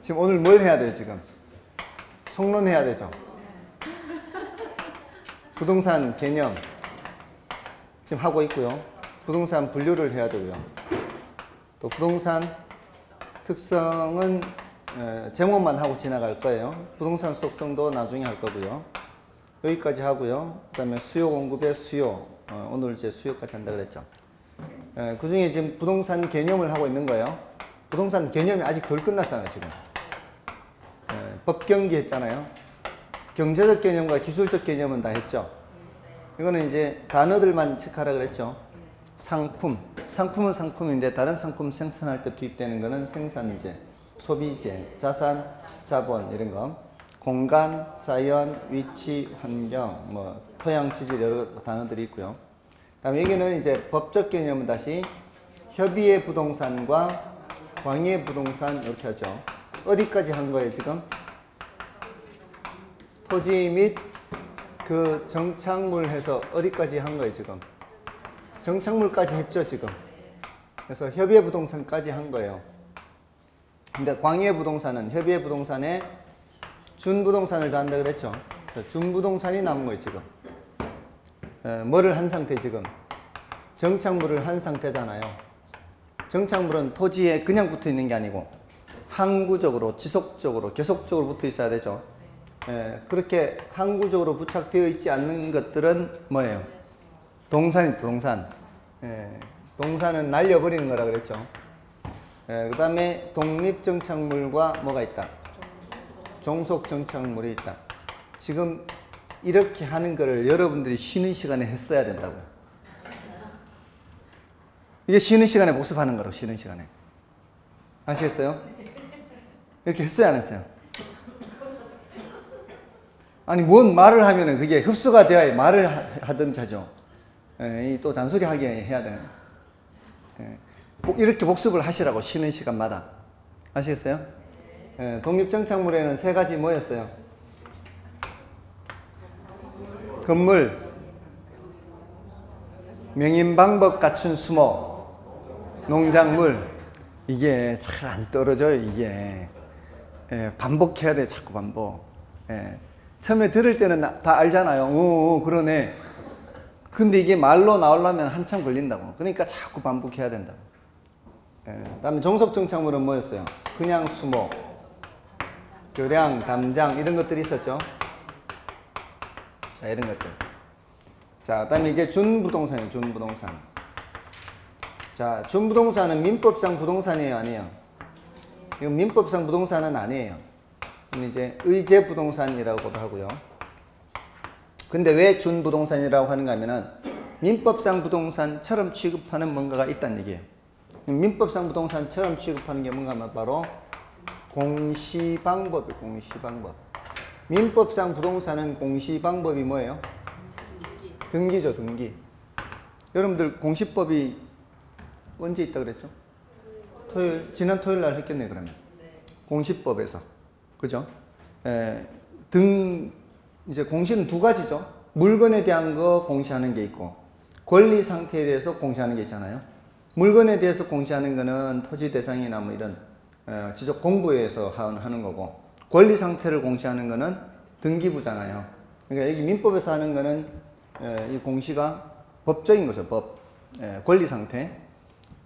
지금 오늘 뭘 해야 돼요, 지금? 총론해야 되죠. 부동산 개념 지금 하고 있고요. 부동산 분류를 해야 되고요. 또 부동산 특성은 제목만 하고 지나갈 거예요. 부동산 속성도 나중에 할 거고요. 여기까지 하고요. 그 다음에 수요 공급의 수요. 오늘 이제 수요까지 한다 그랬죠. 그 중에 지금 부동산 개념을 하고 있는 거예요. 부동산 개념이 아직 덜 끝났잖아요, 지금. 법경기 했잖아요. 경제적 개념과 기술적 개념은 다 했죠. 이거는 이제 단어들만 체크하라 그랬죠. 상품. 상품은 상품인데 다른 상품 생산할 때 투입되는 거는 생산재, 소비재, 자산, 자본 이런 거. 공간, 자연, 위치, 환경, 뭐 토양, 지질 여러 단어들이 있고요. 다음 여기는 이제 법적 개념은 다시 협의의 부동산과 광의의 부동산 이렇게 하죠. 어디까지 한 거예요, 지금? 토지 및 그 정착물 해서 어디까지 한 거예요, 지금? 정착물까지 했죠, 지금. 그래서 협의의 부동산까지 한 거예요. 근데 광의의 부동산은 협의의 부동산에 준부동산을 더한다 그랬죠. 준부동산이 남은 거예요, 지금. 뭐를 한 상태, 지금? 정착물을 한 상태잖아요. 정착물은 토지에 그냥 붙어 있는 게 아니고 항구적으로, 지속적으로, 계속적으로 붙어 있어야 되죠. 그렇게 항구적으로 부착되어 있지 않는 것들은 뭐예요? 동산이죠, 동산. 동산은 날려버리는 거라 그랬죠. 그 다음에 독립정착물과 뭐가 있다? 종속정착물이 있다. 지금 이렇게 하는 거를 여러분들이 쉬는 시간에 했어야 된다고요. 이게 쉬는 시간에 복습하는 거라고, 쉬는 시간에. 아시겠어요? 이렇게 했어요, 안 했어요? 아니, 뭔 말을 하면은 그게 흡수가 되어야 말을 하든지 하죠. 또 잔소리 하게 해야 돼요. 이렇게 복습을 하시라고, 쉬는 시간마다. 아시겠어요? 독립정착물에는 세 가지 뭐였어요? 건물, 명인방법 갖춘 수목, 농작물. 이게 잘 안 떨어져요, 이게. 반복해야 돼, 자꾸 반복. 처음에 들을 때는 다 알잖아요. 그러네. 근데 이게 말로 나오려면 한참 걸린다고. 그러니까 자꾸 반복해야 된다고. 다음에 종속정착물은 뭐였어요? 그냥 수목, 교량, 담장 이런 것들이 있었죠. 자, 이런 것들. 자, 그 다음에 이제 준부동산이에요, 준부동산. 자, 준부동산은 민법상 부동산이에요, 아니에요? 이건 민법상 부동산은 아니에요. 이제 의제부동산이라고도 하고요. 근데 왜 준부동산이라고 하는가 하면은 민법상 부동산처럼 취급하는 뭔가가 있다는 얘기예요. 민법상 부동산처럼 취급하는 게 뭔가 하면 바로 공시방법이에요, 공시방법. 민법상 부동산은 공시방법이 뭐예요? 등기죠, 등기. 여러분들 공시법이 언제 있다 그랬죠? 토요일, 지난 토요일 날 했겠네요, 그러면. 공시법에서. 그죠? 이제 공시는 두 가지죠. 물건에 대한 거 공시하는 게 있고, 권리 상태에 대해서 공시하는 게 있잖아요. 물건에 대해서 공시하는 거는 토지 대상이나 뭐 이런 지적 공부에서 하는 거고, 권리 상태를 공시하는 거는 등기부잖아요. 그러니까 여기 민법에서 하는 거는 이 공시가 법적인 거죠, 법. 권리 상태.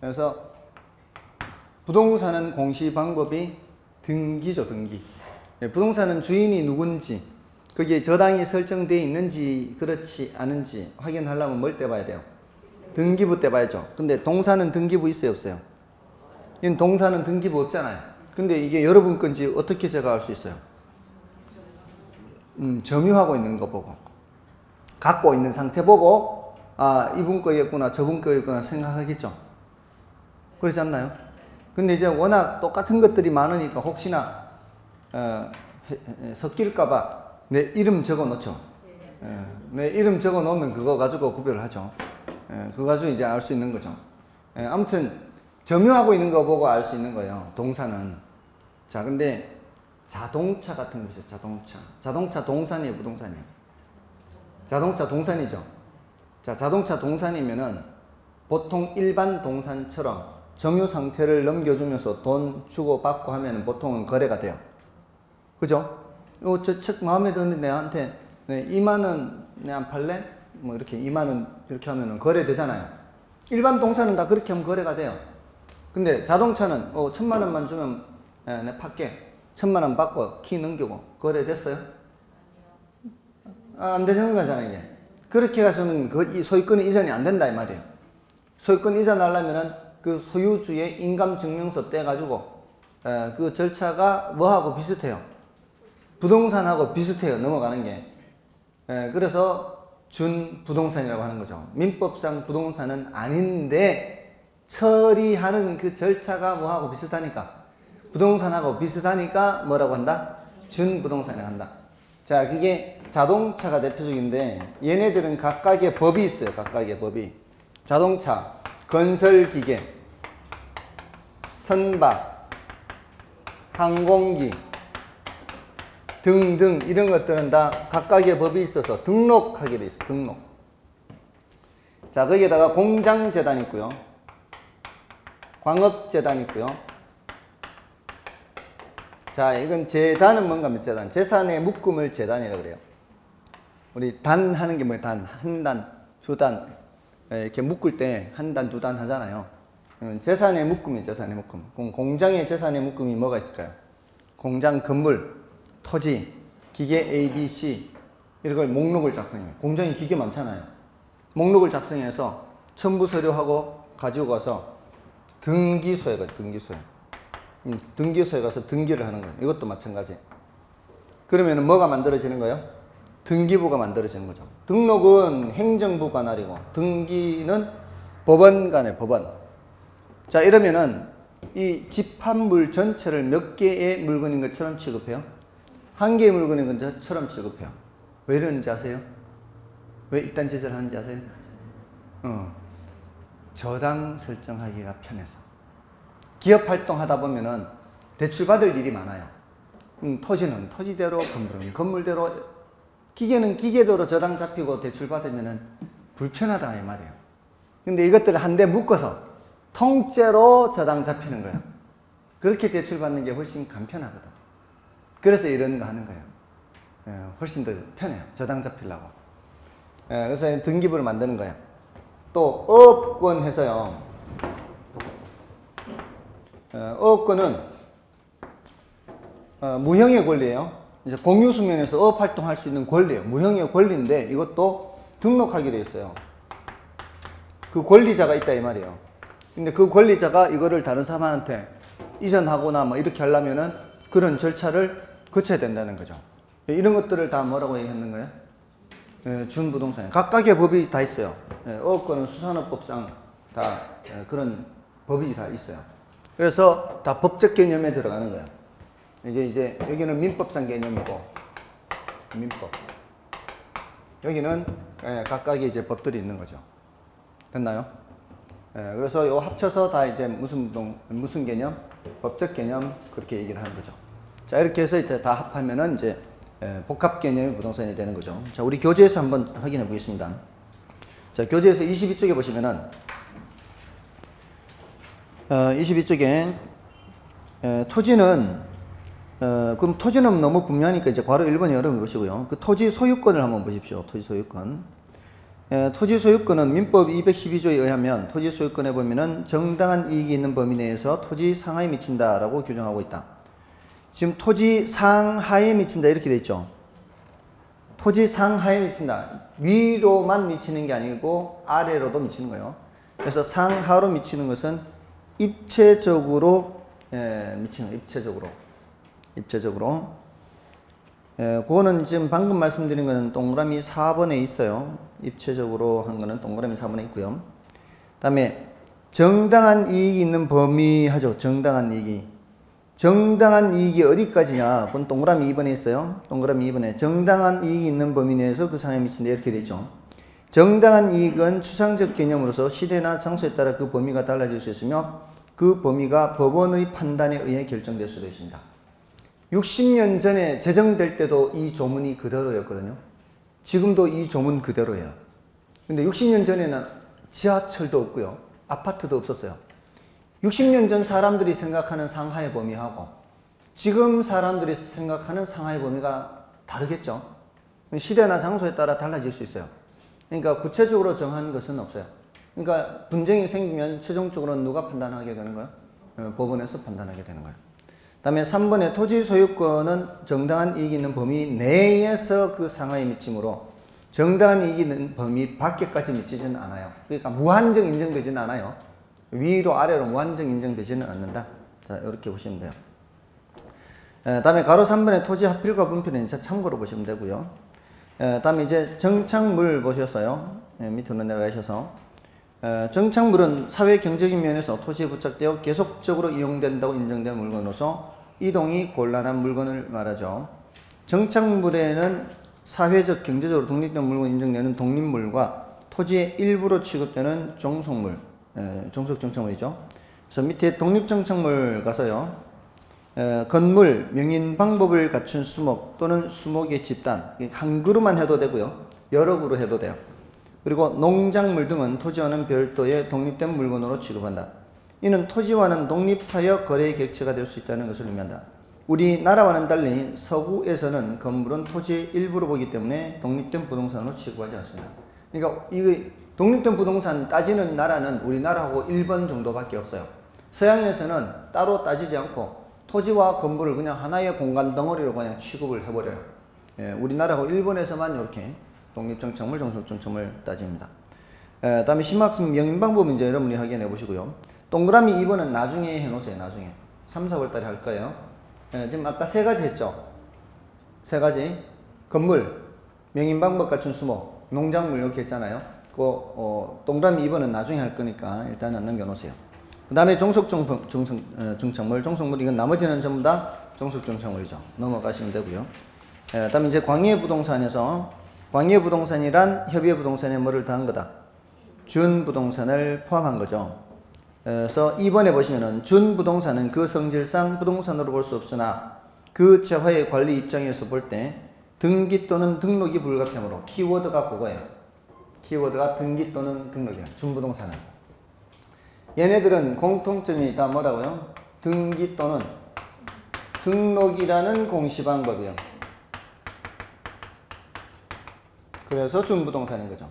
그래서 부동산은 공시 방법이 등기죠, 등기. 부동산은 주인이 누군지, 거기에 저당이 설정되어 있는지 그렇지 않은지 확인하려면 뭘 떼봐야 돼요? 등기부 떼봐야죠. 근데 동사는 등기부 있어요, 없어요? 이건 동사는 등기부 없잖아요. 근데 이게 여러분 건지 어떻게 제가 알 수 있어요? 점유하고 있는 거 보고, 갖고 있는 상태 보고, 아, 이분 거였구나, 저분 거였구나 생각하겠죠. 그렇지 않나요? 근데 이제 워낙 똑같은 것들이 많으니까 혹시나 섞일까봐 내 이름 적어 놓죠. 내 이름 적어 놓으면 그거 가지고 구별을 하죠. 그거 가지고 이제 알 수 있는 거죠. 아무튼 점유하고 있는 거 보고 알 수 있는 거예요, 동사는. 자, 근데 자동차 같은 것이죠, 자동차. 자동차 동산이에요, 부동산이에요? 자동차 동산이죠. 자, 자동차 동산이면은 보통 일반 동산처럼 점유 상태를 넘겨주면서 돈 주고 받고 하면 보통은 거래가 돼요. 그죠? 저 책 마음에 드는데 내한테 2만 원 내가 팔래? 뭐 이렇게 2만 원 이렇게 하면은 거래되잖아요. 일반 동사는 다 그렇게 하면 거래가 돼요. 근데 자동차는 1,000만 원만 주면 내가 팔게. 1,000만 원 받고 키 넘기고 거래됐어요? 안 되는 거잖아요, 이게. 그렇게 가서는 이 소유권 이전이 안 된다 이 말이에요. 소유권 이전하려면은 그 소유주의 인감증명서 떼가지고 그 절차가 뭐하고 비슷해요? 부동산하고 비슷해요. 넘어가는 게. 그래서 준부동산이라고 하는 거죠. 민법상 부동산은 아닌데 처리하는 그 절차가 뭐하고 비슷하니까 부동산하고 비슷하니까 뭐라고 한다? 준부동산이라고 한다. 자, 그게 자동차가 대표적인데 얘네들은 각각의 법이 있어요. 각각의 법이. 자동차, 건설기계, 선박, 항공기 등등 이런 것들은 다 각각의 법이 있어서 등록하게 돼 있어요. 등록. 자, 거기에다가 공장재단 있고요. 광업재단 있고요. 자, 이건 재단은 뭔가 몇 재단? 재산의 묶음을 재단이라고 그래요. 우리 단 하는 게 뭐예요? 단, 한 단, 두 단 이렇게 묶을 때 한 단, 두 단 하잖아요. 재산의 묶음이에요. 재산의 묶음. 그럼 공장의 재산의 묶음이 뭐가 있을까요? 공장 건물, 토지, 기계 A, B, C 이런 걸 목록을 작성해요. 공장에 기계 많잖아요. 목록을 작성해서 첨부 서류하고 가지고 가서 등기소에 가요. 등기소에. 등기소에 가서 등기를 하는 거예요. 이것도 마찬가지. 그러면 뭐가 만들어지는 거예요? 등기부가 만들어지는 거죠. 등록은 행정부 관할이고 등기는 법원 간의 법원. 자, 이러면은 이 집합물 전체를 몇 개의 물건인 것처럼 취급해요? 한 개의 물건인 것처럼 취급해요. 왜 이러는지 아세요? 왜 이딴 짓을 하는지 아세요? 저당 설정하기가 편해서. 기업 활동하다 보면은 대출받을 일이 많아요. 토지는 토지대로, 건물은 건물대로, 기계는 기계대로 저당 잡히고 대출받으면은 불편하다 이 말이에요. 근데 이것들을 한데 묶어서 통째로 저당 잡히는 거예요. 그렇게 대출받는 게 훨씬 간편하거든. 그래서 이런 거 하는 거예요. 훨씬 더 편해요. 저당 잡히려고. 그래서 등기부를 만드는 거예요. 또 어업권 해서요. 어업권은 무형의 권리예요. 이제 공유 수면에서 어업 활동할 수 있는 권리예요. 무형의 권리인데 이것도 등록하게 돼 있어요. 그 권리자가 있다 이 말이에요. 근데 그 권리자가 이거를 다른 사람한테 이전하거나 뭐 이렇게 하려면은 그런 절차를 거쳐야 된다는 거죠. 이런 것들을 다 뭐라고 얘기하는 거예요? 준부동산. 각각의 법이 다 있어요. 어업권은 수산업법상 다 그런 법이 다 있어요. 그래서 다 법적 개념에 들어가는 거예요. 이제 여기는 민법상 개념이고 민법. 여기는 각각의 이제 법들이 있는 거죠. 됐나요? 그래서 요 합쳐서 다 이제 무슨 개념? 법적 개념 그렇게 얘기를 하는 거죠. 자, 이렇게 해서 이제 다 합하면은 이제 복합 개념의 부동산이 되는 거죠. 자, 우리 교재에서 한번 확인해 보겠습니다. 자, 교재에서 22쪽에 보시면은 22쪽에 토지는 그럼 토지는 너무 분명하니까 이제 괄호 1번 여러분 보시고요. 그 토지 소유권을 한번 보십시오. 토지 소유권. 토지 소유권은 민법 212조에 의하면 토지 소유권에 보면은 정당한 이익이 있는 범위 내에서 토지 상하에 미친다라고 규정하고 있다. 지금 토지 상하에 미친다 이렇게 돼 있죠. 토지 상하에 미친다. 위로만 미치는 게 아니고 아래로도 미치는 거예요. 그래서 상하로 미치는 것은 입체적으로 미치는 거예요. 입체적으로. 그거는 지금 방금 말씀드린 거는 동그라미 4번에 있어요. 입체적으로 한 거는 동그라미 4번에 있고요. 다음에 정당한 이익이 있는 범위 하죠. 정당한 이익이. 정당한 이익이 어디까지냐? 그건 동그라미 2번에 있어요. 동그라미 2번에 정당한 이익이 있는 범위 내에서 그 상하에 미친다 이렇게 되죠. 정당한 이익은 추상적 개념으로서 시대나 장소에 따라 그 범위가 달라질 수 있으며 그 범위가 법원의 판단에 의해 결정될 수도 있습니다. 60년 전에 제정될 때도 이 조문이 그대로였거든요. 지금도 이 조문 그대로예요. 근데 60년 전에는 지하철도 없고요. 아파트도 없었어요. 60년 전 사람들이 생각하는 상하의 범위하고 지금 사람들이 생각하는 상하의 범위가 다르겠죠. 시대나 장소에 따라 달라질 수 있어요. 그러니까 구체적으로 정한 것은 없어요. 그러니까 분쟁이 생기면 최종적으로 누가 판단하게 되는 거예요? 법원에서 판단하게 되는 거예요. 다음에 3번에 토지 소유권은 정당한 이익이 있는 범위 내에서 그 상하에 미치므로 정당한 이익이 있는 범위 밖에까지 미치지는 않아요. 그러니까 무한정 인정되지는 않아요. 위로 아래로 무한정 인정되지는 않는다. 자, 이렇게 보시면 돼요. 다음에 가로 3번에 토지 합필과 분필은 이제 참고로 보시면 되고요. 다음에 이제 정착물 보셨어요. 밑으로 내려가셔서 정착물은 사회 경제적인 면에서 토지에 부착되어 계속적으로 이용된다고 인정된 물건으로서 이동이 곤란한 물건을 말하죠. 정착물에는 사회적 경제적으로 독립된 물건 인정되는 독립물과 토지의 일부로 취급되는 종속물, 종속 정착물이죠. 그래서 밑에 독립 정착물 가서요. 건물, 명인 방법을 갖춘 수목 또는 수목의 집단, 한 그루만 해도 되고요. 여러 그루 해도 돼요. 그리고 농작물 등은 토지와는 별도의 독립된 물건으로 취급한다. 이는 토지와는 독립하여 거래의 객체가 될 수 있다는 것을 의미한다. 우리나라와는 달리 서구에서는 건물은 토지의 일부로 보기 때문에 독립된 부동산으로 취급하지 않습니다. 그러니까 이 독립된 부동산 따지는 나라는 우리나라하고 일본 정도밖에 없어요. 서양에서는 따로 따지지 않고 토지와 건물을 그냥 하나의 공간 덩어리로 그냥 취급을 해버려요. 우리나라하고 일본에서만 이렇게 독립정착물, 종속정착물 따집니다. 다음에 심학습 명인방법은 이제 여러분이 확인해 보시고요. 동그라미 2번은 나중에 해놓으세요. 나중에 3, 4월 달에 할 거예요. 지금 아까 세 가지 했죠. 세 가지. 건물, 명인방법 갖춘 수목, 농작물 이렇게 했잖아요. 동그라미 2번은 나중에 할 거니까 일단 안 남겨놓으세요. 그 다음에 종속정착물, 종속물 이건 나머지는 전부 다 종속정착물이죠. 넘어가시면 되고요. 다음에 이제 광해부동산에서 광해부동산이란 협의부동산에 뭐를 더한 거다? 준부동산을 포함한 거죠. 그래서 2번에 보시면은 준부동산은 그 성질상 부동산으로 볼 수 없으나 그 재화의 관리 입장에서 볼 때 등기 또는 등록이 불가피하므로 키워드가 그거예요. 키워드가 등기 또는 등록이에요. 준부동산은. 얘네들은 공통점이 다 뭐라고요? 등기 또는 등록이라는 공시방법이에요. 그래서 준부동산인 거죠.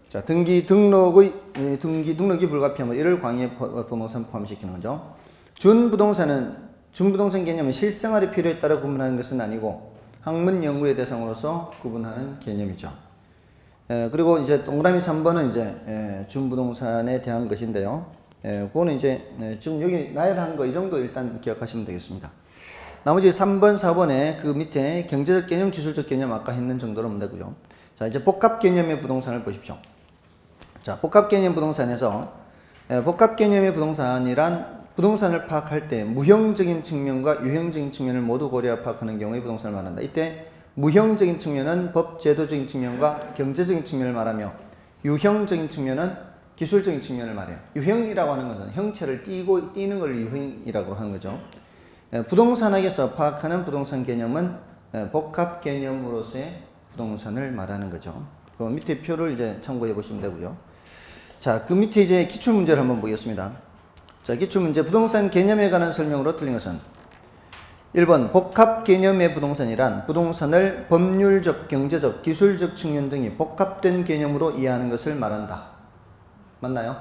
자, 등기 등록이 불가피하면 이를 광해부동산 포함시키는 거죠. 준부동산 개념은 실생활의 필요에 따라 구분하는 것은 아니고 학문 연구의 대상으로서 구분하는 개념이죠. 그리고 이제 동그라미 3번은 이제 준부동산에 대한 것인데요. 그거는 이제 지금 여기 나열한 거 이 정도 일단 기억하시면 되겠습니다. 나머지 3번, 4번에 그 밑에 경제적 개념, 기술적 개념 아까 했는 정도로 하면 되고요. 자, 이제 복합 개념의 부동산을 보십시오. 자, 복합 개념 부동산에서 복합 개념의 부동산이란 부동산을 파악할 때 무형적인 측면과 유형적인 측면을 모두 고려 파악하는 경우에 부동산을 말한다. 이때 무형적인 측면은 법제도적인 측면과 경제적인 측면을 말하며 유형적인 측면은 기술적인 측면을 말해요. 유형이라고 하는 것은 형체를 띄는 걸 유형이라고 하는 거죠. 부동산학에서 파악하는 부동산 개념은 복합 개념으로서의 부동산을 말하는 거죠. 그 밑에 표를 이제 참고해 보시면 되고요. 자, 그 밑에 이제 기출문제를 한번 보겠습니다. 자, 기출문제 부동산 개념에 관한 설명으로 틀린 것은 1번 복합 개념의 부동산이란 부동산을 법률적, 경제적, 기술적 측면 등이 복합된 개념으로 이해하는 것을 말한다. 맞나요?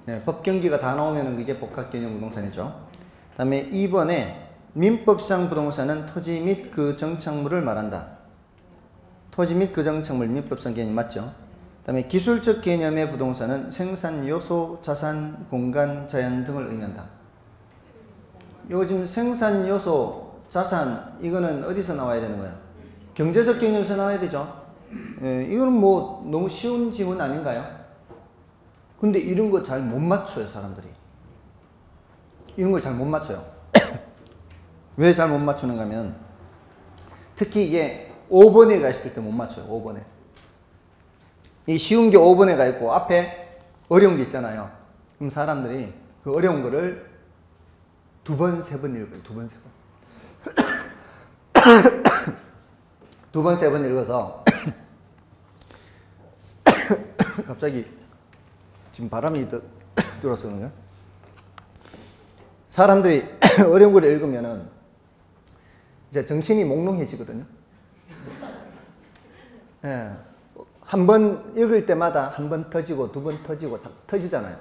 네, 법경기가 다 나오면 그게 복합 개념 부동산이죠. 그 다음에 2번에 민법상 부동산은 토지 및 그 정착물을 말한다. 토지 및 그 정착물 민법상 개념 맞죠? 그 다음에 기술적 개념의 부동산은 생산 요소, 자산, 공간, 자연 등을 의미한다. 요즘 생산 요소, 자산 이거는 어디서 나와야 되는 거야? 경제적 개념에서 나와야 되죠. 이거는 뭐 너무 쉬운 질문 아닌가요? 근데 이런 거 잘 못 맞춰요, 사람들이. 이런 걸 잘 못 맞춰요. 왜 잘 못 맞추는가 하면 특히 이게 5번에 가 있을 때 못 맞춰요. 5번에. 이 쉬운 게 5번에 가 있고 앞에 어려운 게 있잖아요. 그럼 사람들이 그 어려운 거를 두 번, 세 번 읽어요. 두 번, 세 번. 두 번, 세 번 읽어서 갑자기 지금 바람이 들어서 그런가? 사람들이 어려운 걸 읽으면은 이제 정신이 몽롱해지거든요. 예. 한 번 읽을 때마다 한 번 터지고 두 번 터지고 터지잖아요.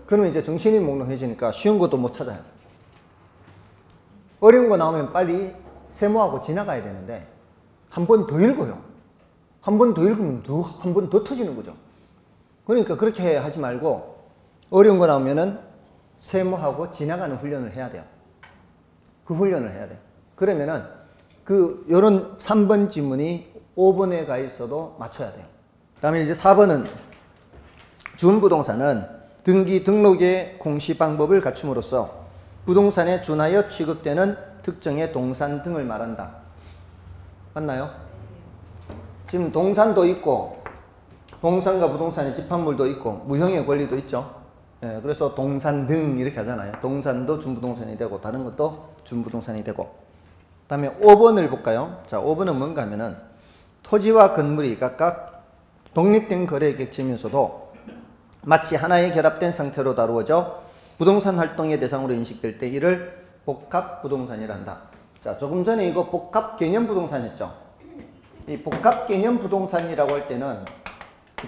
그러면 이제 정신이 몽롱해지니까 쉬운 것도 못 찾아요. 어려운 거 나오면 빨리 세모하고 지나가야 되는데 한 번 더 읽어요. 한 번 더 읽으면 한 번 더 터지는 거죠. 그러니까 그렇게 하지 말고 어려운 거 나오면은 세모하고 지나가는 훈련을 해야 돼요. 그 훈련을 해야 돼요. 그러면은 요런 3번 지문이 5번에 가 있어도 맞춰야 돼요. 그 다음에 이제 4번은 준부동사는 등기 등록의 공시 방법을 갖춤으로써 부동산에 준하여 취급되는 특정의 동산 등을 말한다. 맞나요? 지금 동산도 있고 동산과 부동산의 집합물도 있고 무형의 권리도 있죠. 예, 그래서 동산 등 이렇게 하잖아요. 동산도 준부동산이 되고 다른 것도 준부동산이 되고. 그 다음에 5번을 볼까요? 자, 5번은 뭔가 하면은 토지와 건물이 각각 독립된 거래 객체면서도 마치 하나의 결합된 상태로 다루어져 부동산 활동의 대상으로 인식될 때 이를 복합 부동산이라 한다. 자, 조금 전에 이거 복합 개념 부동산 했죠. 이 복합 개념 부동산이라고 할 때는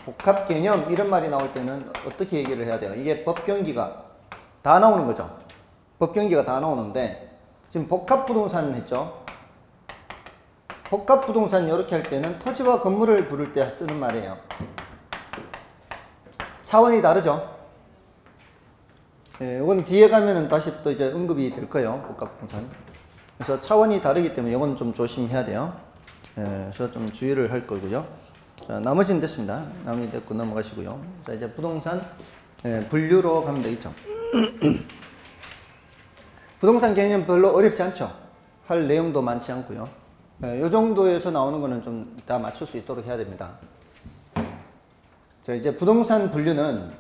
복합 개념 이런 말이 나올 때는 어떻게 얘기를 해야 돼요? 이게 법경기가 다 나오는 거죠. 법경기가 다 나오는데 지금 복합 부동산 했죠. 복합 부동산 이렇게 할 때는 토지와 건물을 부를 때 쓰는 말이에요. 차원이 다르죠. 예, 이건 뒤에 가면은 다시 또 이제 언급이 될 거예요. 복합 부동산. 그래서 차원이 다르기 때문에 이건 좀 조심해야 돼요. 예, 그래서 좀 주의를 할 거고요. 자, 나머지는 됐습니다. 나머지 됐고 넘어가시고요. 자, 이제 부동산 분류로 가면 되겠죠. 부동산 개념 별로 어렵지 않죠. 할 내용도 많지 않고요. 이 정도에서 나오는 거는 좀 다 맞출 수 있도록 해야 됩니다. 자, 이제 부동산 분류는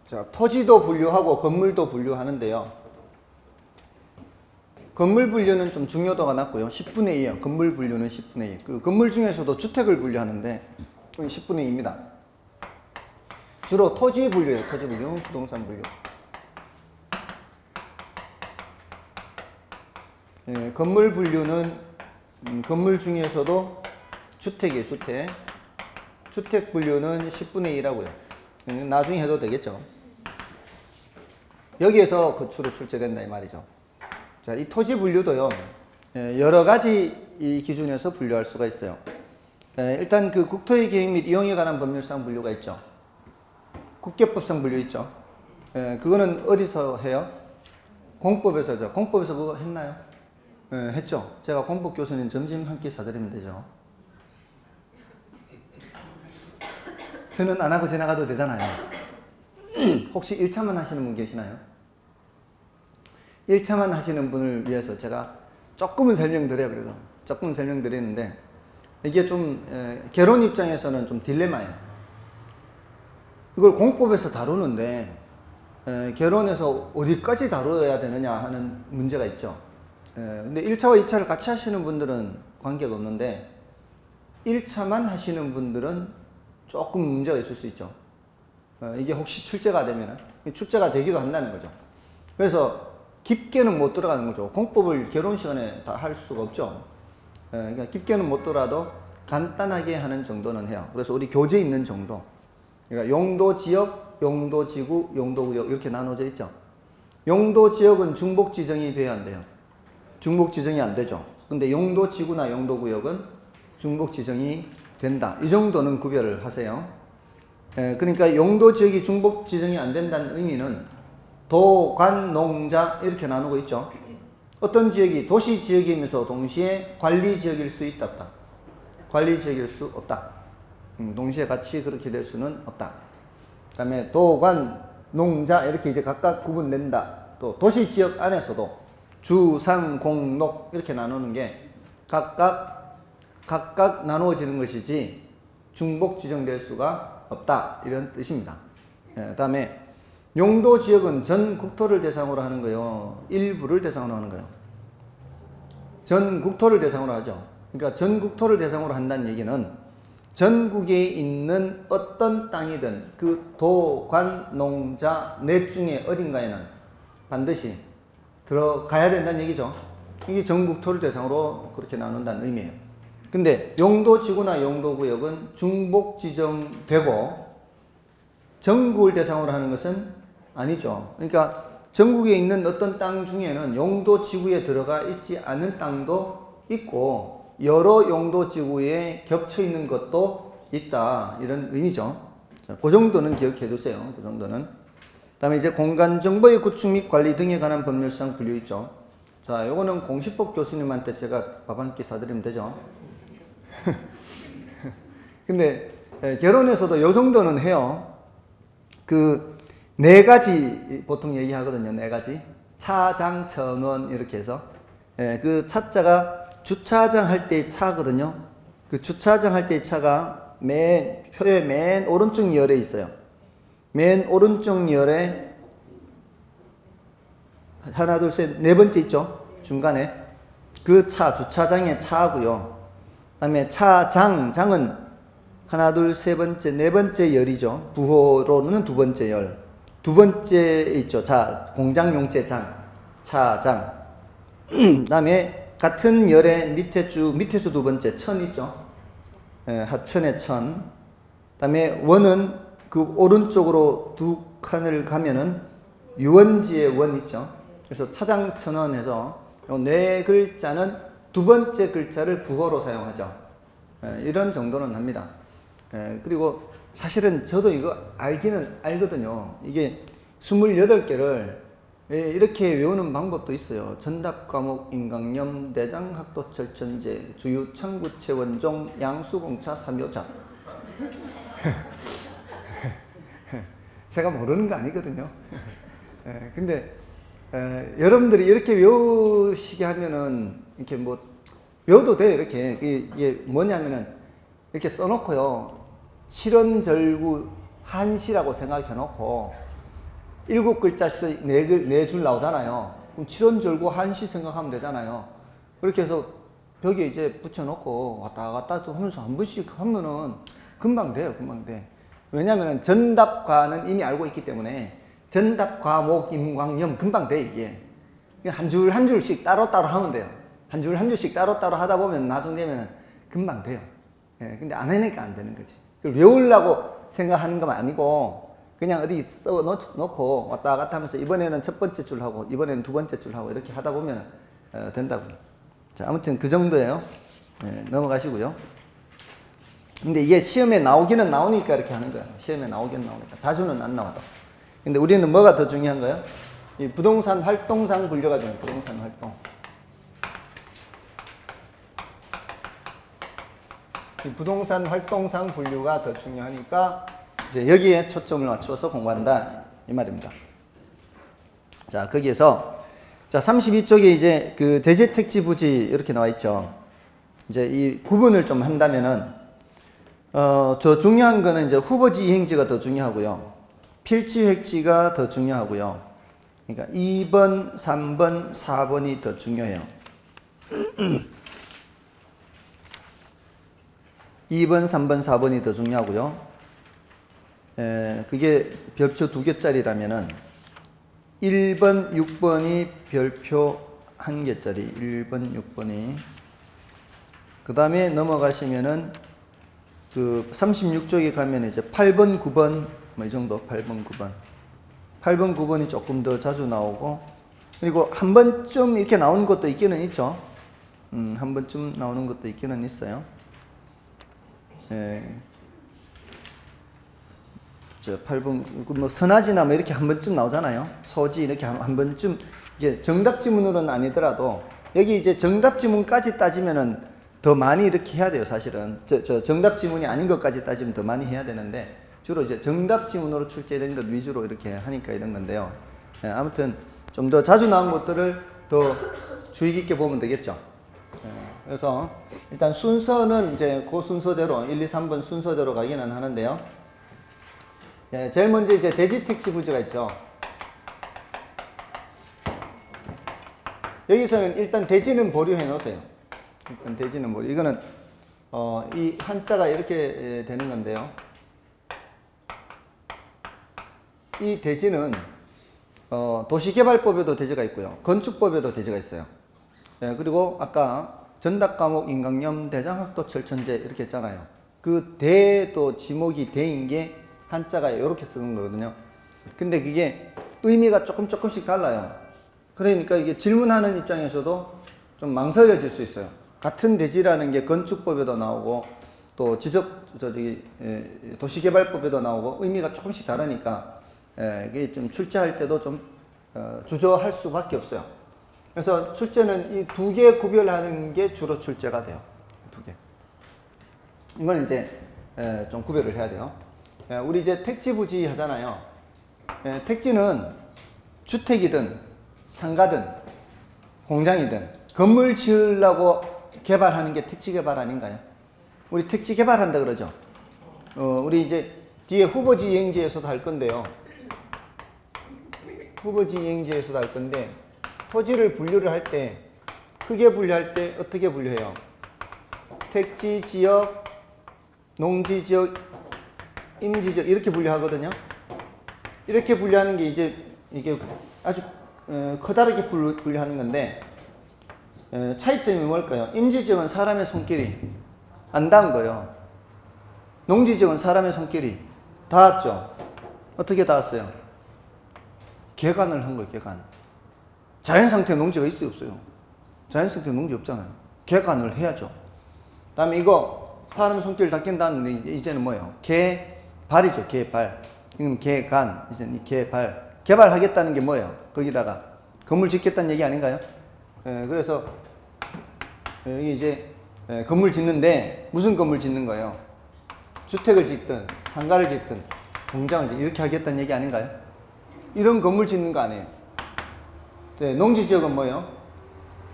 자, 토지도 분류하고 건물도 분류하는데요. 건물 분류는 좀 중요도가 낮고요. 10분의 2예요. 건물 분류는 10분의 2. 그 건물 중에서도 주택을 분류하는데 그건 10분의 2입니다. 주로 토지 분류예요. 토지 분류, 부동산 분류. 예, 건물 분류는 건물 중에서도 주택이에요. 주택. 주택 분류는 10분의 2라고요. 나중에 해도 되겠죠. 여기에서 거추로 출제된다 이 말이죠. 자, 이 토지 분류도요. 여러 가지 이 기준에서 분류할 수가 있어요. 일단 그 국토의 계획 및 이용에 관한 법률상 분류가 있죠. 국계법상 분류 있죠. 그거는 어디서 해요? 공법에서죠. 공법에서 그거 했나요? 했죠. 제가 공법 교수님 점심 한 끼 사드리면 되죠. 저는 안 하고 지나가도 되잖아요. 혹시 1차만 하시는 분 계시나요? 1차만 하시는 분을 위해서 제가 조금은 설명드려요. 그래도 조금은 설명드리는데 이게 좀 결혼 입장에서는 좀 딜레마예요. 이걸 공법에서 다루는데 결혼에서 어디까지 다뤄야 되느냐 하는 문제가 있죠. 근데 1차와 2차를 같이 하시는 분들은 관계가 없는데 1차만 하시는 분들은 조금 문제가 있을 수 있죠. 이게 혹시 출제가 되면은 출제가 되기도 한다는 거죠. 그래서 깊게는 못 들어가는 거죠. 공법을 결혼 시간에 다 할 수가 없죠. 그러니까 깊게는 못 들어도 간단하게 하는 정도는 해요. 그래서 우리 교재에 있는 정도. 그러니까 용도 지역, 용도 지구, 용도 구역 이렇게 나눠져 있죠. 용도 지역은 중복 지정이 돼야 안 돼요. 중복 지정이 안 되죠. 근데 용도 지구나 용도 구역은 중복 지정이 된다. 이 정도는 구별을 하세요. 그러니까 용도 지역이 중복 지정이 안 된다는 의미는 도, 관, 농자 이렇게 나누고 있죠. 어떤 지역이 도시 지역이면서 동시에 관리 지역일 수 있다 없다. 관리 지역일 수 없다. 동시에 같이 그렇게 될 수는 없다. 그 다음에 도, 관, 농자 이렇게 이제 각각 구분된다. 또 도시 지역 안에서도 주, 상, 공, 녹 이렇게 나누는 게 각각 나누어지는 것이지 중복 지정될 수가 없다. 이런 뜻입니다. 그 다음에 용도 지역은 전 국토를 대상으로 하는 거요. 일부를 대상으로 하는 거요. 전 국토를 대상으로 하죠. 그러니까 전 국토를 대상으로 한다는 얘기는 전국에 있는 어떤 땅이든 그 도, 관, 농자, 넷 중에 어딘가에는 반드시 들어가야 된다는 얘기죠. 이게 전국 토를 대상으로 그렇게 나눈다는 의미예요. 근데 용도지구나 용도구역은 중복 지정되고 전국을 대상으로 하는 것은 아니죠. 그러니까 전국에 있는 어떤 땅 중에는 용도지구에 들어가 있지 않은 땅도 있고 여러 용도지구에 겹쳐 있는 것도 있다, 이런 의미죠. 자, 그 정도는 기억해 두세요. 그 정도는. 그 다음에 이제 공간정보의 구축 및 관리 등에 관한 법률상 분류 있죠. 자, 요거는 공시법 교수님한테 제가 밥 한 끼 사드리면 되죠. 근데 결혼에서도 요 정도는 해요. 그 네 가지 보통 얘기하거든요. 네 가지. 차장, 천원 이렇게 해서 그 차자가 주차장 할 때의 차거든요. 그 주차장 할 때의 차가 표의 맨 오른쪽 열에 있어요. 맨 오른쪽 열에 하나, 둘, 셋, 네 번째 있죠. 중간에. 그 차, 주차장의 차고요. 그 다음에 차장, 장은 하나, 둘, 세 번째, 네 번째 열이죠. 부호로는 두 번째 열. 두 번째 있죠. 자, 공장용체 장, 차장. 그 다음에 같은 열의 밑에서 두 번째 천 있죠. 하천의 천. 그 다음에 원은 그 오른쪽으로 두 칸을 가면은 유원지의 원 있죠. 그래서 차장천원 해서 네 글자는 두 번째 글자를 부호로 사용하죠. 이런 정도는 합니다. 그리고 사실은 저도 이거 알기는 알거든요. 이게 28개를 이렇게 외우는 방법도 있어요. 전답 과목, 인강염, 대장, 학도, 철천제, 주유, 청구체, 원종, 양수공차, 삼요자. 제가 모르는 거 아니거든요. 근데 여러분들이 이렇게 외우시게 하면은 이렇게 뭐 외워도 돼요. 이렇게 이게 뭐냐면은 이렇게 써놓고요. 칠원절구 한시라고 생각해 놓고 7글자씩 4줄 나오잖아요. 그럼 칠원절구 한시 생각하면 되잖아요. 그렇게 해서 벽에 이제 붙여놓고 왔다 갔다 하면서 한 번씩 하면은 금방 돼요. 금방 돼. 왜냐면은 전답과는 이미 알고 있기 때문에 전답, 과목, 임광염 금방 돼, 이게. 한 줄 한 줄씩 따로따로 하면 돼요. 한 줄 한 줄씩 따로따로 하다 보면 나중 되면은 금방 돼요. 근데 안 하니까 안 되는 거지. 외우려고 생각하는 건 아니고 그냥 어디 써 놓고 왔다 갔다 하면서 이번에는 첫 번째 줄 하고 이번에는 두 번째 줄 하고 이렇게 하다 보면 된다고. 자, 아무튼 그 정도예요. 넘어가시고요. 근데 이게 시험에 나오기는 나오니까 이렇게 하는 거예요. 시험에 나오기는 나오니까. 자주는 안 나와도. 근데 우리는 뭐가 더 중요한 거예요? 이 부동산 활동상 분류가 중요해요. 부동산 활동. 이 부동산 활동상 분류가 더 중요하니까 이제 여기에 초점을 맞춰서 공부한다, 이 말입니다. 자, 거기에서 자 32쪽에 이제 그 대지택지 부지 이렇게 나와 있죠. 이제 이 구분을 좀 한다면은 더 중요한 거는 이제 후보지 이행지가 더 중요하고요. 필지 획지가 더 중요하고요. 그러니까 2번, 3번, 4번이 더 중요해요. 2번, 3번, 4번이 더 중요하고요. 그게 별표 2개짜리라면은 1번, 6번이 별표 1개짜리. 1번, 6번이. 그 다음에 넘어가시면은 그 36쪽에 가면 이제 8번, 9번 뭐 이 정도. 8번, 9번. 8번, 9번이 조금 더 자주 나오고, 그리고 한 번쯤 이렇게 나오는 것도 있기는 있죠. 한 번쯤 나오는 것도 있기는 있어요. 저 8번, 뭐 선화지나 뭐 이렇게 한 번쯤 나오잖아요. 소지 이렇게 한 번쯤, 이게 정답 지문으로는 아니더라도, 여기 이제 정답 지문까지 따지면은 더 많이 이렇게 해야 돼요, 사실은. 저 정답 지문이 아닌 것까지 따지면 더 많이 해야 되는데, 주로 이제 정답 지문으로 출제된 것 위주로 이렇게 하니까 이런 건데요. 아무튼 좀 더 자주 나온 것들을 더 주의 깊게 보면 되겠죠. 그래서 일단 순서는 이제 그 순서대로 1, 2, 3번 순서대로 가기는 하는데요. 제일 먼저 이제 대지택지 부지가 있죠. 여기서는 일단 대지는 보류해 놓으세요. 일단 대지는 보류. 이거는 이 한자가 이렇게 되는 건데요. 이 대지는 도시개발법에도 대지가 있고요. 건축법에도 대지가 있어요. 예, 그리고 아까 전답과목 인강염 대장학도 철천제 이렇게 했잖아요. 그 대도 지목이 대인 게 한자가 이렇게 쓰는 거거든요. 근데 그게 의미가 조금씩 달라요. 그러니까 이게 질문하는 입장에서도 좀 망설여질 수 있어요. 같은 대지라는 게 건축법에도 나오고 또 도시개발법에도 나오고 의미가 조금씩 다르니까 이게 좀 출제할 때도 좀 주저할 수밖에 없어요. 그래서 출제는 이 두 개 구별하는 게 주로 출제가 돼요. 두 개. 이건 이제 좀 구별을 해야 돼요. 우리 이제 택지부지 하잖아요. 택지는 주택이든 상가든 공장이든 건물 지으려고 개발하는 게 택지 개발 아닌가요? 우리 택지 개발한다 그러죠. 우리 이제 뒤에 후보지 이행지에서도 할 건데요. 후보지 이행지에서도 할 건데 토지를 분류를 할 때 크게 분류할 때 어떻게 분류해요? 택지 지역, 농지 지역, 임지 지역 이렇게 분류하거든요. 이렇게 분류하는 게 이게 아주 커다랗게 분류하는 건데 차이점이 뭘까요? 임지 지역은 사람의 손길이 안 닿은 거예요. 농지 지역은 사람의 손길이 닿았죠. 어떻게 닿았어요? 개간을 한 거예요. 개간. 자연 상태 농지가 있어요, 없어요? 자연 상태 농지 없잖아요. 개간을 해야죠. 다음에 이거 사람 손길 닦인다는데 이제는 뭐예요? 개발이죠. 개발. 이건 개간. 이제는 개발. 개발하겠다는 게 뭐예요? 거기다가 건물 짓겠다는 얘기 아닌가요? 그래서 이게 이제 건물 짓는데 무슨 건물 짓는 거예요? 주택을 짓든 상가를 짓든 공장을 짓든 이렇게 하겠다는 얘기 아닌가요? 이런 건물 짓는 거 아니에요. 농지 지역은 뭐예요?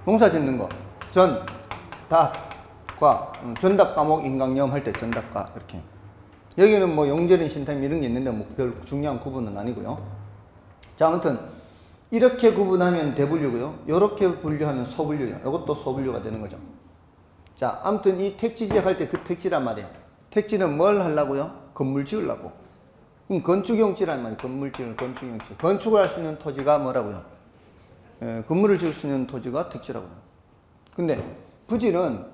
농사 짓는 거. 전, 답, 과. 전답 과목 인강염 할 때 전답과 이렇게. 여기는 뭐 용재린 신탁 이런 게 있는데 뭐 별 중요한 구분은 아니고요. 자, 아무튼 이렇게 구분하면 대분류고요. 이렇게 분류하면 소분류예요. 이것도 소분류가 되는 거죠. 자, 아무튼 이 택지 지역 할 때 그 택지란 말이에요. 택지는 뭘 하려고요? 건물 지으려고. 그럼 건축용지란 말이에요. 건물 지을 건축용지. 건축을 할 수 있는 토지가 뭐라고요? 건물을 지을 수 있는 토지가 택지라고요. 근데 부지는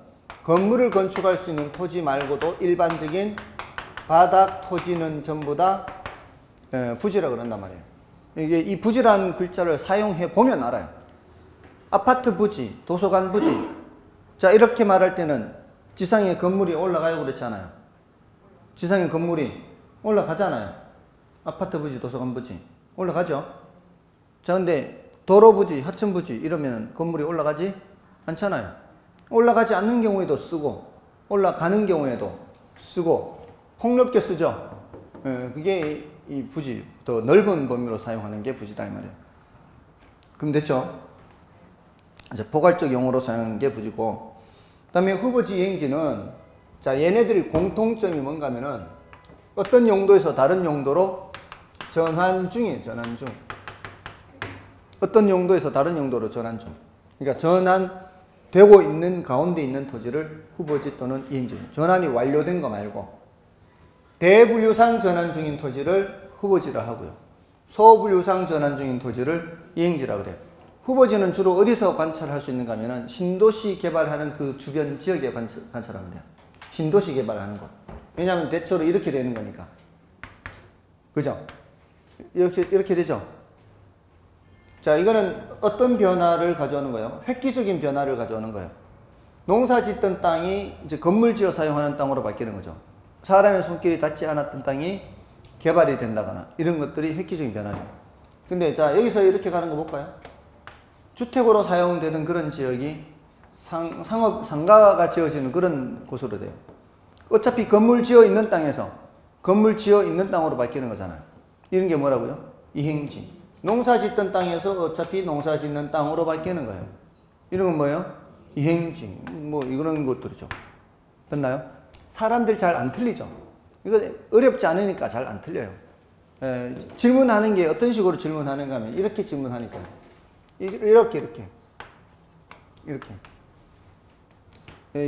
건물을 건축할 수 있는 토지 말고도 일반적인 바닥 토지는 전부 다 부지라고 그런단 말이에요. 이게 이 부지라는 글자를 사용해 보면 알아요. 아파트 부지, 도서관 부지. 자, 이렇게 말할 때는 지상에 건물이 올라가요, 그렇잖아요. 지상에 건물이 올라가잖아요. 아파트 부지, 도서관 부지. 올라가죠. 자, 근데 도로 부지, 하천 부지 이러면 건물이 올라가지 않잖아요. 올라가지 않는 경우에도 쓰고 올라가는 경우에도 쓰고 폭넓게 쓰죠. 그게 이 부지, 더 넓은 범위로 사용하는 게 부지다 이 말이에요. 그럼 됐죠? 이제 포괄적 용어로 사용하는 게 부지고, 그 다음에 후보지 이행지는 자, 얘네들이 공통점이 뭔가 하면은 어떤 용도에서 다른 용도로 전환 중이에요. 전환 중. 어떤 용도에서 다른 용도로 전환 중. 그러니까 전환되고 있는 가운데 있는 토지를 후보지 또는 이행지. 전환이 완료된 거 말고 대분류상 전환 중인 토지를 후보지라 하고요. 소분류상 전환 중인 토지를 이행지라 그래요. 후보지는 주로 어디서 관찰할 수 있는가 하면은 신도시 개발하는 그 주변 지역에 관찰하면 돼요. 신도시 개발하는 거. 왜냐하면 대체로 이렇게 되는 거니까. 그죠? 이렇게 되죠? 자, 이거는 어떤 변화를 가져오는 거예요? 획기적인 변화를 가져오는 거예요. 농사 짓던 땅이 이제 건물 지어 사용하는 땅으로 바뀌는 거죠. 사람의 손길이 닿지 않았던 땅이 개발이 된다거나 이런 것들이 획기적인 변화죠. 근데 자, 여기서 이렇게 가는 거 볼까요? 주택으로 사용되는 그런 지역이 상가가 지어지는 그런 곳으로 돼요. 어차피 건물 지어 있는 땅에서 건물 지어 있는 땅으로 바뀌는 거잖아요. 이런 게 뭐라고요? 이행지. 농사 짓던 땅에서 어차피 농사 짓는 땅으로 바뀌는 거예요. 이런 건 뭐예요? 이행지. 뭐 이런 것들이죠. 됐나요? 사람들 잘 안 틀리죠. 이거 어렵지 않으니까 잘 안 틀려요. 질문하는 게 어떤 식으로 질문하는가 하면 이렇게 질문하니까 이렇게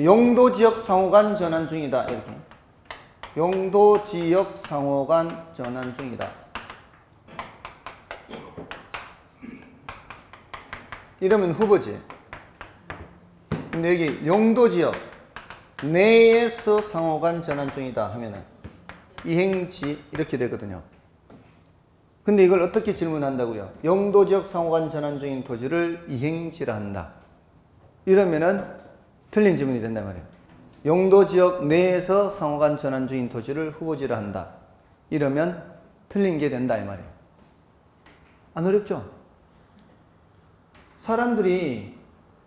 용도지역 상호간 전환 중이다. 이렇게. 용도지역 상호간 전환 중이다. 이러면 후보지. 근데 여기 용도지역 내에서 상호간 전환 중이다 하면은 이행지 이렇게 되거든요. 근데 이걸 어떻게 질문한다고요? 용도지역 상호간 전환 중인 토지를 이행지라 한다. 이러면은 틀린 질문이 된단 말이에요. 용도지역 내에서 상호간 전환 중인 토지를 후보지라 한다. 이러면 틀린 게 된다 이 말이에요. 안 어렵죠? 사람들이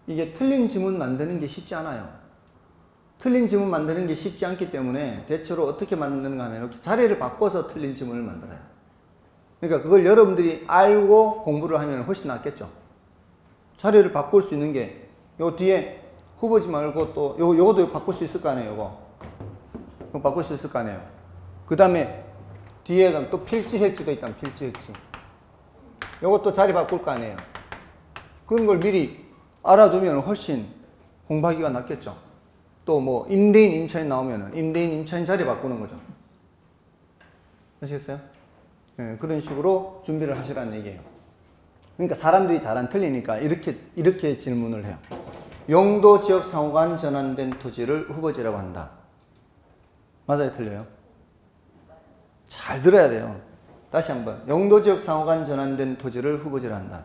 이게 틀린 지문 만드는 게 쉽지 않아요. 틀린 지문 만드는 게 쉽지 않기 때문에 대체로 어떻게 만드는가 하면 이렇게 자리를 바꿔서 틀린 지문을 만들어요. 그러니까 그걸 여러분들이 알고 공부를 하면 훨씬 낫겠죠. 자리를 바꿀 수 있는 게 요 뒤에 후보지 말고 또 요것도 바꿀 수 있을 거 아니에요. 요거 바꿀 수 있을 거 아니에요. 그 다음에 뒤에 또 필지 획지도 있다면 필지 획지. 요것도 자리 바꿀 거 아니에요. 그런 걸 미리 알아두면 훨씬 공부하기가 낫겠죠. 또 뭐 임대인 임차인 나오면은 임대인 임차인 자리 바꾸는 거죠. 아시겠어요? 네, 그런 식으로 준비를 하시라는 얘기예요. 그러니까 사람들이 잘 안 틀리니까 이렇게 질문을 해요. 용도 지역 상호간 전환된 토지를 후보지라고 한다. 맞아요, 틀려요? 잘 들어야 돼요. 다시 한번. 용도 지역 상호간 전환된 토지를 후보지라 한다.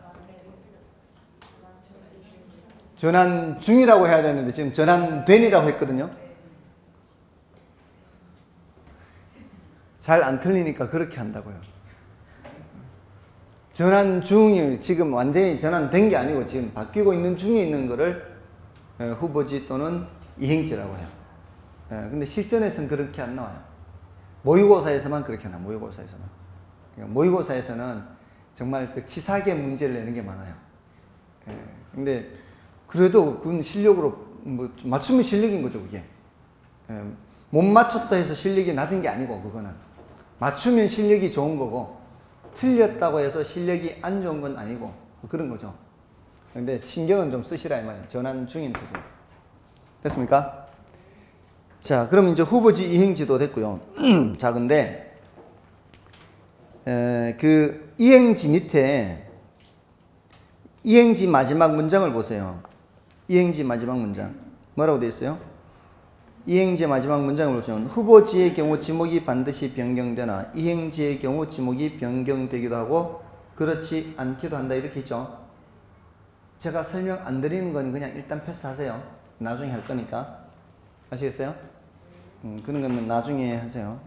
전환 중이라고 해야 되는데 지금 전환된이라고 했거든요. 잘 안 틀리니까 그렇게 한다고요. 전환 중이 지금 완전히 전환된 게 아니고 지금 바뀌고 있는 중에 있는 거를 후보지 또는 이행지라고 해요. 근데 실전에서는 그렇게 안 나와요. 모의고사에서만 그렇게 나와요. 모의고사에서만. 모의고사에서는 정말 그 치사하게 문제를 내는 게 많아요. 근데 그래도 그건 실력으로 뭐 맞추면 실력인 거죠, 그게. 못 맞췄다 해서 실력이 낮은 게 아니고 그거는 맞추면 실력이 좋은 거고 틀렸다고 해서 실력이 안 좋은 건 아니고 그런 거죠. 근데 신경은 좀 쓰시라 이 말이에요. 전환 중인 토지. 됐습니까? 자, 그럼 이제 후보지 이행지도 됐고요. 자, 근데 그 이행지 밑에 이행지 마지막 문장을 보세요. 이행지 마지막 문장 뭐라고 되어 있어요? 이행지의 마지막 문장을 보시면 후보지의 경우 지목이 반드시 변경되나 이행지의 경우 지목이 변경되기도 하고 그렇지 않기도 한다 이렇게 있죠. 제가 설명 안 드리는 건 그냥 일단 패스하세요. 나중에 할 거니까. 아시겠어요? 그런 거는 나중에 하세요.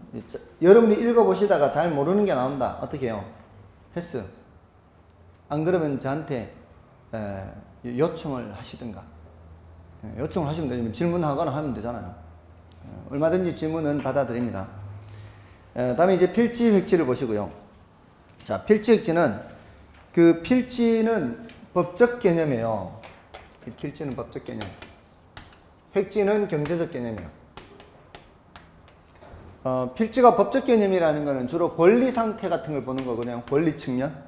여러분이 읽어보시다가 잘 모르는 게 나온다. 어떻게 해요? 패스. 안 그러면 저한테 요청을 하시든가. 요청을 하시면 되면 질문하거나 하면 되잖아요. 얼마든지 질문은 받아들입니다. 다음에 이제 필지 획지를 보시고요. 자, 필지 획지는 그 필지는 법적 개념이에요. 필지는 법적 개념. 획지는 경제적 개념이에요. 필지가 법적 개념이라는 것은 주로 권리 상태 같은 걸 보는 거거든요. 권리 측면.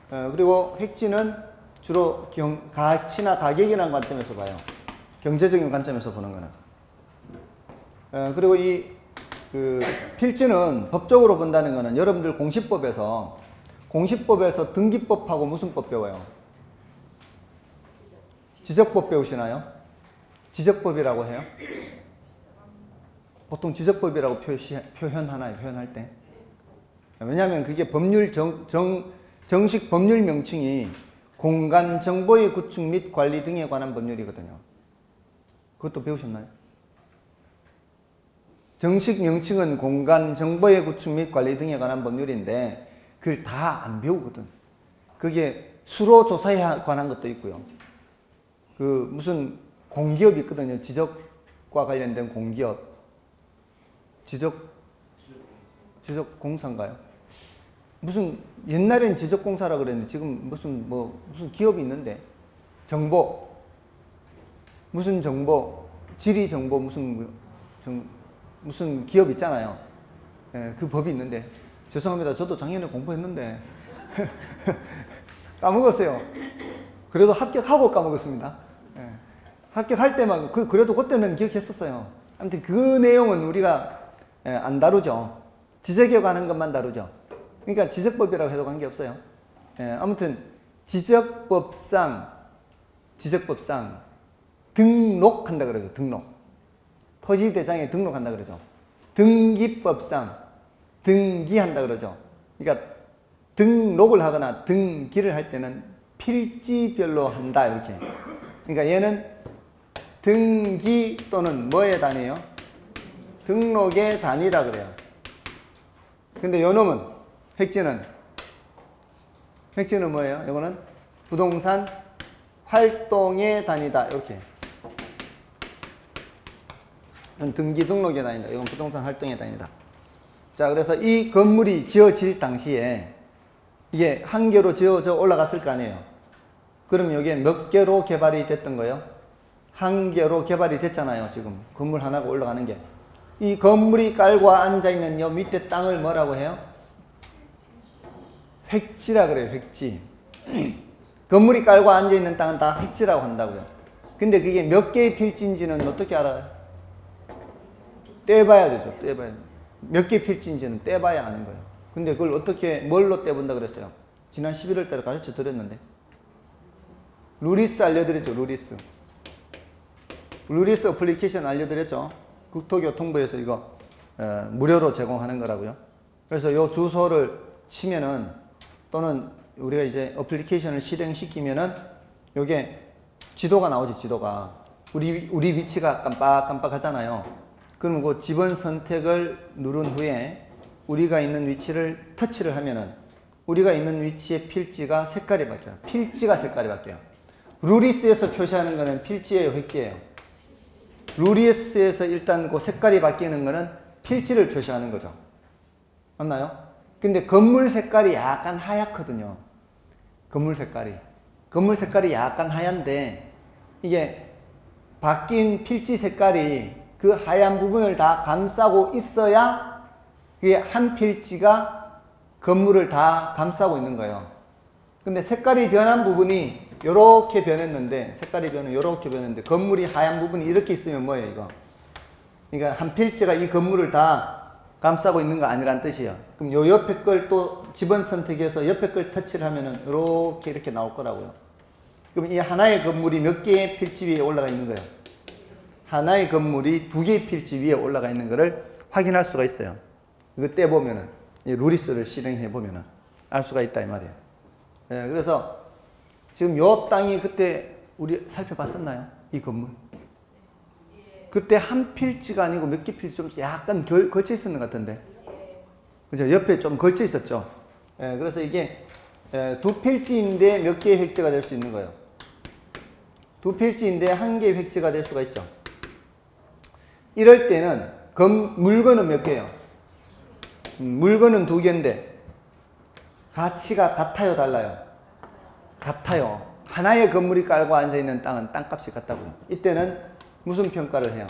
그리고 획지는 주로 가치나 가격이라는 관점에서 봐요. 경제적인 관점에서 보는 거는. 그리고 그 필지는 법적으로 본다는 거는 여러분들 공시법에서 등기법하고 무슨 법 배워요? 지적법 배우시나요? 지적법이라고 해요? 보통 지적법이라고 표현하나요? 표현할 때? 왜냐하면 그게 법률 정식 법률 명칭이 공간 정보의 구축 및 관리 등에 관한 법률이거든요. 그것도 배우셨나요? 정식 명칭은 공간 정보의 구축 및 관리 등에 관한 법률인데 그걸 다 안 배우거든. 그게 수로 조사에 관한 것도 있고요. 그 무슨 공기업이 있거든요. 지적과 관련된 공기업. 지적공사인가요? 무슨 옛날엔 지적공사라 그랬는데 지금 무슨 기업이 있는데 정보 무슨 정보 지리정보 무슨 기업 있잖아요. 그 법이 있는데 죄송합니다. 저도 작년에 공부했는데 까먹었어요. 그래도 합격하고 까먹었습니다. 합격할 때만 그래도 그때는 기억했었어요. 아무튼 그 내용은 우리가 안 다루죠. 지적에 관한 것만 다루죠. 그러니까 지적법이라고 해도 관계없어요. 아무튼 지적법상 등록한다 그러죠. 토지대장에 등록한다 그러죠. 등기법상 등기한다 그러죠. 그러니까 등록을 하거나 등기를 할 때는 필지별로 한다 이렇게. 그러니까 얘는 등기 또는 뭐의 단위예요? 등록의 단위라 그래요. 근데 요 놈은 획지는 뭐예요? 이거는 부동산 활동의 단위다 이렇게. 이건 등기 등록의 단위다. 이건 부동산 활동의 단위다. 자, 그래서 이 건물이 지어질 당시에 이게 한 개로 지어져 올라갔을 거 아니에요. 그럼 여기에 몇 개로 개발이 됐던 거예요? 한 개로 개발이 됐잖아요. 지금 건물 하나가 올라가는 게. 이 건물이 깔고 앉아있는 요 밑에 땅을 뭐라고 해요? 획지라 그래요. 획지. 건물이 깔고 앉아있는 땅은 다 획지라고 한다고요. 근데 그게 몇 개의 필지인지는 어떻게 알아요? 떼봐야 되죠. 떼봐야. 몇 개 필지인지는 떼봐야 아는 거예요. 근데 그걸 어떻게 뭘로 떼본다 그랬어요? 지난 11월 달에 가르쳐 드렸는데. 루리스 알려드렸죠. 루리스 어플리케이션 알려드렸죠. 국토교통부에서 이거 무료로 제공하는 거라고요. 그래서 요 주소를 치면은 또는 우리가 이제 어플리케이션을 실행시키면은 요게 지도가 나오지. 지도가 우리 위치가 깜빡깜빡하잖아요. 그럼 그 지번 선택을 누른 후에 우리가 있는 위치를 터치를 하면은 우리가 있는 위치의 필지가 색깔이 바뀌어요. 필지가 색깔이 바뀌어요. 루리스에서 표시하는 거는 필지예요, 획지예요? 루리스에서 일단 그 색깔이 바뀌는 거는 필지를 표시하는 거죠. 맞나요? 근데 건물 색깔이 약간 하얗거든요. 건물 색깔이 약간 하얀데 이게 바뀐 필지 색깔이 그 하얀 부분을 다 감싸고 있어야 이게 한 필지가 건물을 다 감싸고 있는 거예요. 근데 색깔이 변한 부분이 요렇게 변했는데 건물이 하얀 부분이 이렇게 있으면 뭐예요, 이거? 그러니까 한 필지가 이 건물을 다 감싸고 있는 거 아니란 뜻이에요. 그럼 요 옆에 걸 또 지번 선택해서 옆에 걸 터치를 하면은 이렇게 나올 거라고요. 그럼 이 하나의 건물이 몇 개의 필지 위에 올라가 있는 거예요? 하나의 건물이 두 개의 필지 위에 올라가 있는 거를 확인할 수가 있어요. 이거 떼보면은, 이 루리스를 실행해보면은 알 수가 있다, 이 말이에요. 예, 그래서 지금 요 땅이 그때 우리 살펴봤었나요? 이 건물. 그때 한 필지가 아니고 몇 개 필지 좀 약간 걸쳐 있었는 것 같은데. 그죠? 옆에 좀 걸쳐 있었죠. 예, 그래서 이게 두 필지인데 몇 개의 획지가 될 수 있는 거예요. 두 필지인데 한 개의 획지가 될 수가 있죠. 이럴 때는 물건은 몇 개예요? 물건은 두 개인데 가치가 같아요, 달라요? 같아요. 하나의 건물이 깔고 앉아있는 땅은 땅값이 같다고요. 이때는 무슨 평가를 해요?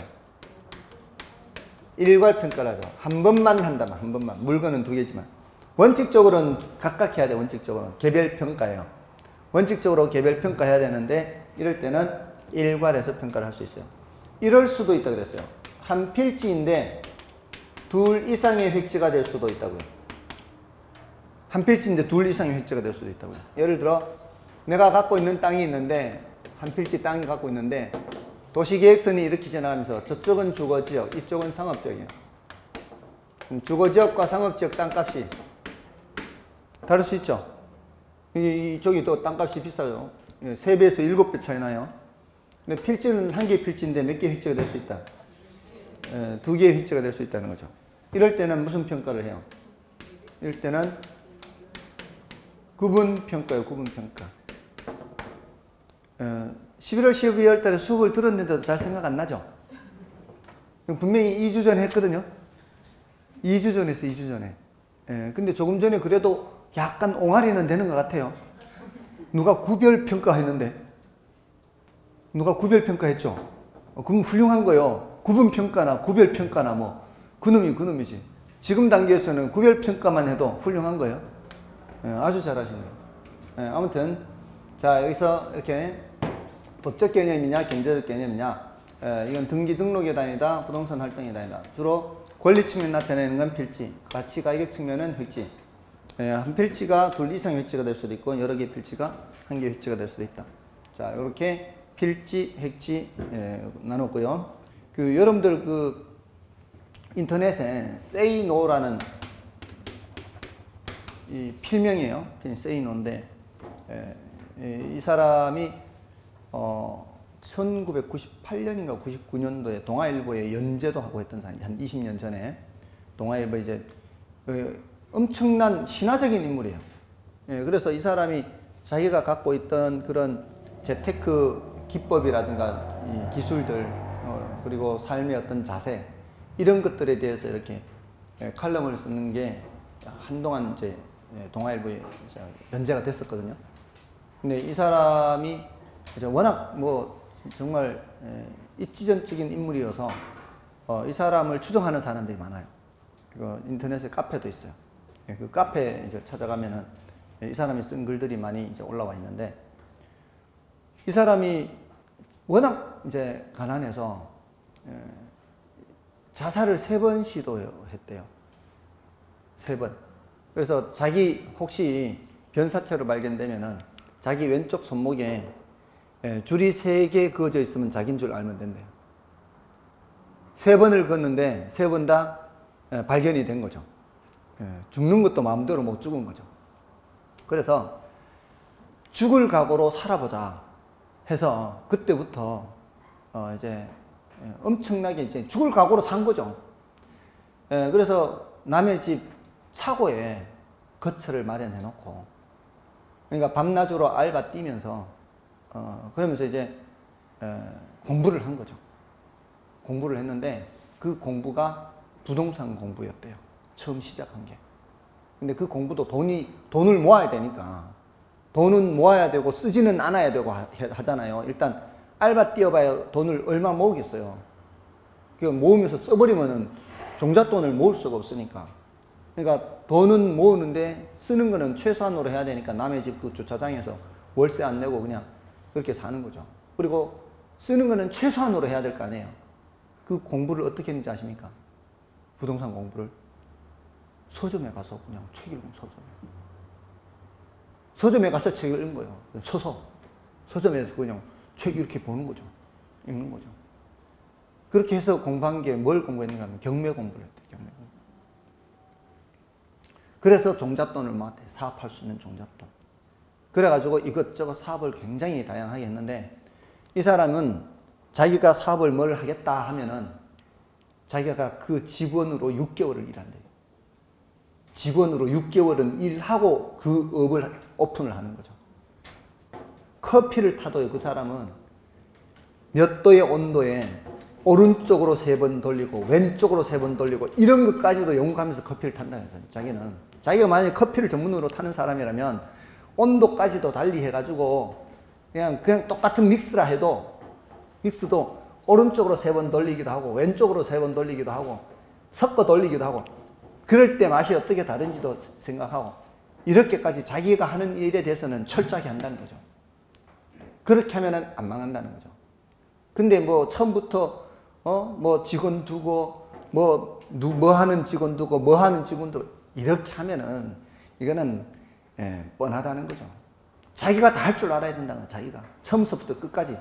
일괄 평가를 하죠. 한 번만 한다면, 한 번만. 물건은 두 개지만. 원칙적으로는 각각 해야 돼, 원칙적으로는. 개별 평가예요. 원칙적으로 개별 평가해야 되는데, 이럴 때는 일괄해서 평가를 할 수 있어요. 이럴 수도 있다 그랬어요. 한 필지인데, 둘 이상의 획지가 될 수도 있다고요. 한 필지인데 둘 이상의 획지가 될 수도 있다고요. 예를 들어, 내가 갖고 있는 땅이 있는데, 한 필지 땅이 갖고 있는데, 도시계획선이 이렇게 지나가면서 저쪽은 주거지역, 이쪽은 상업지역이에요. 주거지역과 상업지역 땅값이 다를 수 있죠. 이쪽이 또 땅값이 비싸요. 3배에서 7배 차이 나요. 근데 필지는 한 개의 필지인데 몇 개의 획지가 될 수 있다? 두 개의 획지가 될 수 있다는 거죠. 이럴 때는 무슨 평가를 해요? 이럴 때는 구분평가요, 구분평가. 11월, 12월 달에 수업을 들었는데도 잘 생각 안 나죠? 분명히 2주 전에 했거든요? 2주 전에 했어요, 2주 전에. 근데 조금 전에 그래도 약간 옹알이는 되는 것 같아요. 누가 구별평가 했는데. 누가 구별평가 했죠? 그럼 훌륭한 거예요. 구분평가나 구별평가나 뭐. 그놈이지. 지금 단계에서는 구별평가만 해도 훌륭한 거예요. 아주 잘하시네요. 아무튼, 자, 여기서 이렇게 법적 개념이냐 경제적 개념이냐, 이건 등기 등록에 다니다 부동산 활동에 다니다. 주로 권리 측면 나타내는 건 필지, 가치 가격 측면은 획지. 한 필지가 둘 이상 획지가 될 수도 있고 여러 개 필지가 한 개 획지가 될 수도 있다. 자, 이렇게 필지, 획지 나눴고요. 여러분들 인터넷에 say no라는 이 필명이에요. say no인데 이 사람이 1998년인가 99년도에 동아일보에 연재도 하고 했던 사람이 한 20년 전에 동아일보 이제 엄청난 신화적인 인물이에요. 그래서 이 사람이 자기가 갖고 있던 그런 재테크 기법이라든가 이 기술들 그리고 삶의 어떤 자세 이런 것들에 대해서 이렇게 칼럼을 쓰는 게 한동안 이제 동아일보에 연재가 됐었거든요. 근데 이 사람이 워낙 뭐 정말 입지전적인 인물이어서 이 사람을 추종하는 사람들이 많아요. 인터넷에 카페도 있어요. 그 카페 이제 찾아가면은 이 사람이 쓴 글들이 많이 이제 올라와 있는데, 이 사람이 워낙 이제 가난해서 자살을 3번 시도했대요. 3번. 그래서 자기 혹시 변사체로 발견되면은 자기 왼쪽 손목에 줄이 3개 그어져 있으면 자기인 줄 알면 된대요. 3번을 걷는데 3번 다 발견이 된 거죠. 죽는 것도 마음대로 못 죽은 거죠. 그래서 죽을 각오로 살아보자 해서 그때부터 이제 엄청나게 이제 죽을 각오로 산 거죠. 그래서 남의 집 차고에 거처를 마련해 놓고, 그러니까 밤낮으로 알바 뛰면서 그러면서 이제 공부를 한 거죠. 공부를 했는데 그 공부가 부동산 공부였대요. 처음 시작한 게. 근데 그 공부도 돈을 모아야 되니까, 돈은 모아야 되고 쓰지는 않아야 되고 하잖아요. 일단 알바 뛰어봐야 돈을 얼마 모으겠어요. 그 모으면서 써버리면은 종잣돈을 모을 수가 없으니까. 그러니까 돈은 모으는데 쓰는 거는 최소한으로 해야 되니까 남의 집 그 주차장에서 월세 안 내고 그냥 그렇게 사는 거죠. 그리고 쓰는 거는 최소한으로 해야 될 거 아니에요. 그 공부를 어떻게 했는지 아십니까? 부동산 공부를 서점에 가서 그냥 책 읽은 서점에 가서 책을 읽는 거예요. 서서 서점에서 그냥 책 이렇게 보는 거죠. 읽는 거죠. 그렇게 해서 공부한 게 뭘 공부했는가 하면 경매 공부를 했대요. 경매 공부. 그래서 종잣돈을 모았대요. 사업할 수 있는 종잣돈. 그래가지고 이것저것 사업을 굉장히 다양하게 했는데, 이 사람은 자기가 사업을 뭘 하겠다 하면은 자기가 그 직원으로 6개월을 일한대요. 직원으로 6개월은 일하고 그 업을 오픈을 하는 거죠. 커피를 타도요, 그 사람은 몇 도의 온도에 오른쪽으로 3번 돌리고 왼쪽으로 3번 돌리고 이런 것까지도 연구하면서 커피를 탄다는 거예요. 자기가 만약에 커피를 전문으로 타는 사람이라면 온도까지도 달리 해가지고 그냥 똑같은 믹스라 해도 믹스도 오른쪽으로 3번 돌리기도 하고 왼쪽으로 3번 돌리기도 하고 섞어 돌리기도 하고, 그럴 때 맛이 어떻게 다른지도 생각하고, 이렇게까지 자기가 하는 일에 대해서는 철저하게 한다는 거죠. 그렇게 하면은 안 망한다는 거죠. 근데 뭐 처음부터 뭐 직원 두고 뭐 하는 직원 두고 뭐 하는 직원 두고 이렇게 하면은 이거는 뻔하다는 거죠. 자기가 다 할 줄 알아야 된다는 거예요. 자기가 처음부터 끝까지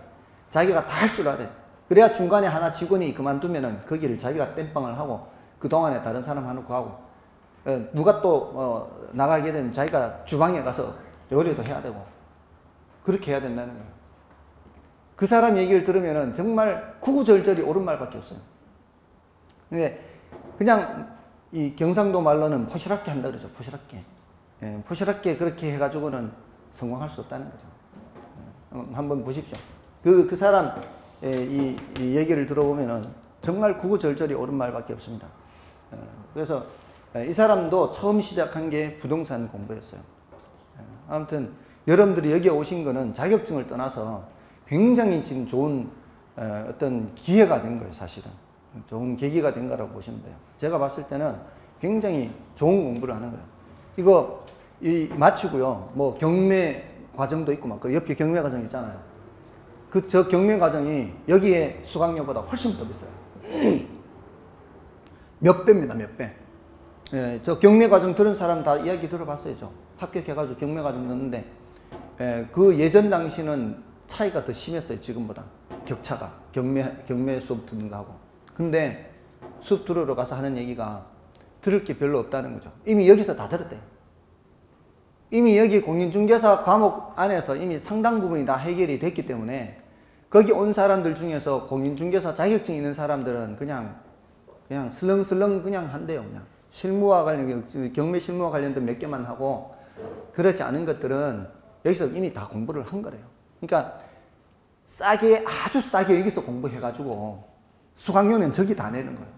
자기가 다 할 줄 알아야 돼. 그래야 중간에 하나 직원이 그만두면은 거기를 자기가 땜빵을 하고 그동안에 다른 사람 하나 구하고, 누가 또 나가게 되면 자기가 주방에 가서 요리도 해야 되고 그렇게 해야 된다는 거예요. 그 사람 얘기를 들으면은 정말 구구절절이 옳은 말밖에 없어요. 근데 그냥 이 경상도 말로는 포시락게 한다 그러죠. 포시락게. 포시락게 그렇게 해가지고는 성공할 수 없다는 거죠. 한번 보십시오. 그 사람 이 얘기를 들어보면은 정말 구구절절이 옳은 말밖에 없습니다. 그래서 이 사람도 처음 시작한 게 부동산 공부였어요. 아무튼 여러분들이 여기 오신 거는 자격증을 떠나서 굉장히 지금 좋은 어떤 기회가 된 거예요. 사실은 좋은 계기가 된 거라고 보시면 돼요. 제가 봤을 때는 굉장히 좋은 공부를 하는 거예요. 이거 마치고요, 뭐 경매 과정도 있고 막 그 옆에 경매 과정 있잖아요. 저 경매 과정이 여기에 수강료보다 훨씬 더 비싸요. 몇 배입니다, 몇 배. 예, 저 경매 과정 들은 사람 다 이야기 들어봤어요. 저 합격해가지고 경매 과정 듣는데, 그 예전 당시는 차이가 더 심했어요, 지금보다. 격차가. 경매 수업 듣는 거하고. 근데 수업 들으러 가서 하는 얘기가 들을 게 별로 없다는 거죠. 이미 여기서 다 들었대요. 이미 여기 공인중개사 과목 안에서 이미 상당 부분이 다 해결이 됐기 때문에 거기 온 사람들 중에서 공인중개사 자격증 있는 사람들은 그냥 슬렁슬렁 그냥 한대요. 그냥 실무와 경매 실무와 관련된 몇 개만 하고, 그렇지 않은 것들은 여기서 이미 다 공부를 한 거래요. 그러니까 싸게, 아주 싸게 여기서 공부해가지고 수강료는 저기 다 내는 거예요.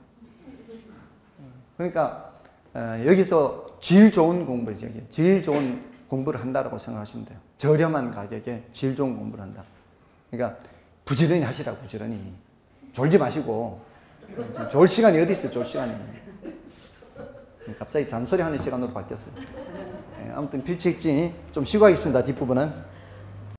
그러니까 여기서 질 좋은 공부죠. 질 좋은 공부를 한다라고 생각하시면 돼요. 저렴한 가격에 질 좋은 공부를 한다. 그러니까 부지런히 하시라고, 부지런히. 졸지 마시고. 졸 시간이 어디 있어요, 졸 시간이. 갑자기 잔소리 하는 시간으로 바뀌었어요. 아무튼 필칙지 좀 쉬고 하겠습니다, 뒷부분은.